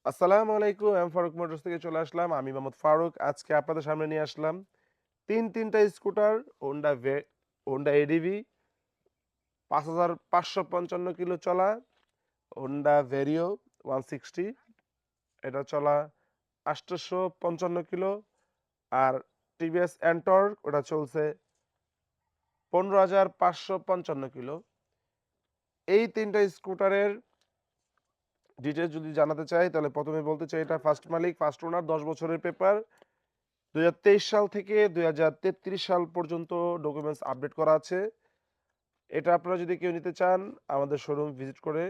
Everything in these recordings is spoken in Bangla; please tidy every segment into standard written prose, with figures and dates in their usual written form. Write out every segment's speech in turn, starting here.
আসসালামু আলাইকুম। আমি ফারুক মোটরস থেকে চলে আসলাম। আমি মোহাম্মদ ফারুক। আজকে আপনাদের সামনে নিয়ে আসলাম ৩টা স্কুটার হোন্ডা এডিভি ৫৫৫৫ কিলো চলা, হোন্ডা ভেরিও 160 এটা চলা ৮৫৫ কিলো, আর টিভিএস এন্টর্ক ওটা চলছে ১৫৫৫৫ কিলো। এই ৩টা স্কুটারের ডিটেইলস যদি জানাতে চাই তাহলে ১ম এ বলতে চাই এটা ফার্স্ট মালিক, ফার্স্ট ওনার ১০ বছরের পেপার। ২০২৩ সাল থেকে ২০৩৩ সাল পর্যন্ত ডকুমেন্টস আপডেট করা আছে। এটা আপনারা যদি কেউ নিতে চান আমাদের শোরুম ভিজিট করে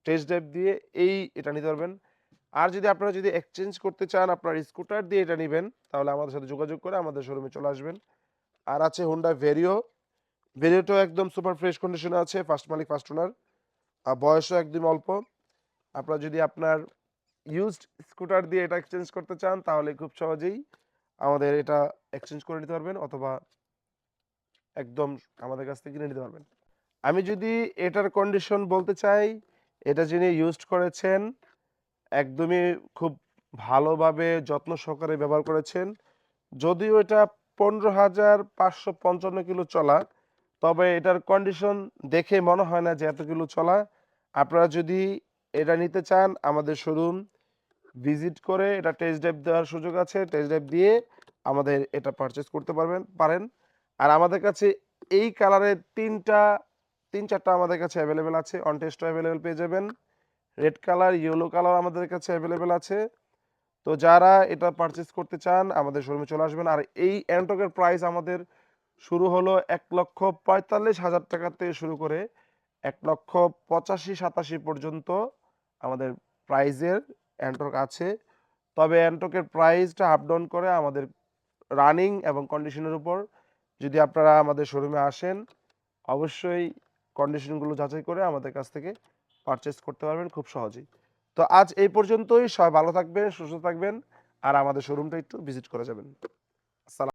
টেস্ট ড্রাইভ দিয়ে এটা নিতে পারবেন। আর যদি আপনারা এক্সচেঞ্জ করতে চান আপনার স্কুটার দিয়ে এটা নিবেন তাহলে আমাদের সাথে যোগাযোগ করে আমাদের শোরুমে চলে আসবেন। আর আছে হোন্ডা ভেরিও। ভেরিওটাও একদম সুপার ফ্রেশ কন্ডিশনে আছে, ফার্স্ট মালিক ফার্স্ট ওনার। আর বয়সও একদম অল্প। আপনারা যদি আপনার ইউজড স্কুটার দিয়ে এটা এক্সচেঞ্জ করতে চান তাহলে খুব সহজেই আমাদের এটা এক্সচেঞ্জ করে নিতে পারবেন, অথবা একদম আমাদের কাছ থেকে কিনে নিতে পারবেন। আমি যদি এটার কন্ডিশন বলতে চাই, এটা যিনি ইউজড করেছেন একদমই খুব ভালোভাবে যত্ন সহকারে ব্যবহার করেছেন। যদিও এটা ১৫,৫৫৫ কিলো চলা, তবে এটার কন্ডিশন দেখে মনে হয় না যে এত কিলো চলা। আপনারা যদি এটা নিতে চান আমাদের শোরুম ভিজিট করে এটা টেস্ট ড্রাইভ দেওয়ার সুযোগ আছে। টেস্ট ড্রাইভ দিয়ে আমাদের এটা পারচেজ করতে পারেন। আর আমাদের কাছে এই কালারের ৩-৪টা আমাদের কাছে অ্যাভেলেবেল আছে। অন টেস্টও অ্যাভেলেবেল পেয়ে যাবেন। রেড কালার, ইয়েলো কালার আমাদের কাছে অ্যাভেলেবেল আছে। তো যারা এটা পারচেজ করতে চান আমাদের শোরুমে চলে আসবেন। আর এই অ্যান্টকের প্রাইস আমাদের শুরু হলো ১,৪৫,০০০ টাকা থেকে শুরু করে ১,৮৫,৮৭ পর্যন্ত আমাদের প্রাইজের অ্যান্টক আছে। তবে অ্যান্টকের প্রাইসটা আপ ডাউন করে আমাদের রানিং এবং কন্ডিশনের উপর। যদি আপনারা আমাদের শোরুমে আসেন অবশ্যই কন্ডিশনগুলো যাচাই করে আমাদের কাছ থেকে পারচেজ করতে পারবেন খুব সহজেই। তো আজ এই পর্যন্তই। সবাই ভালো থাকবেন, সুস্থ থাকবেন, আর আমাদের শোরুমটা একটু ভিজিট করে যাবেন।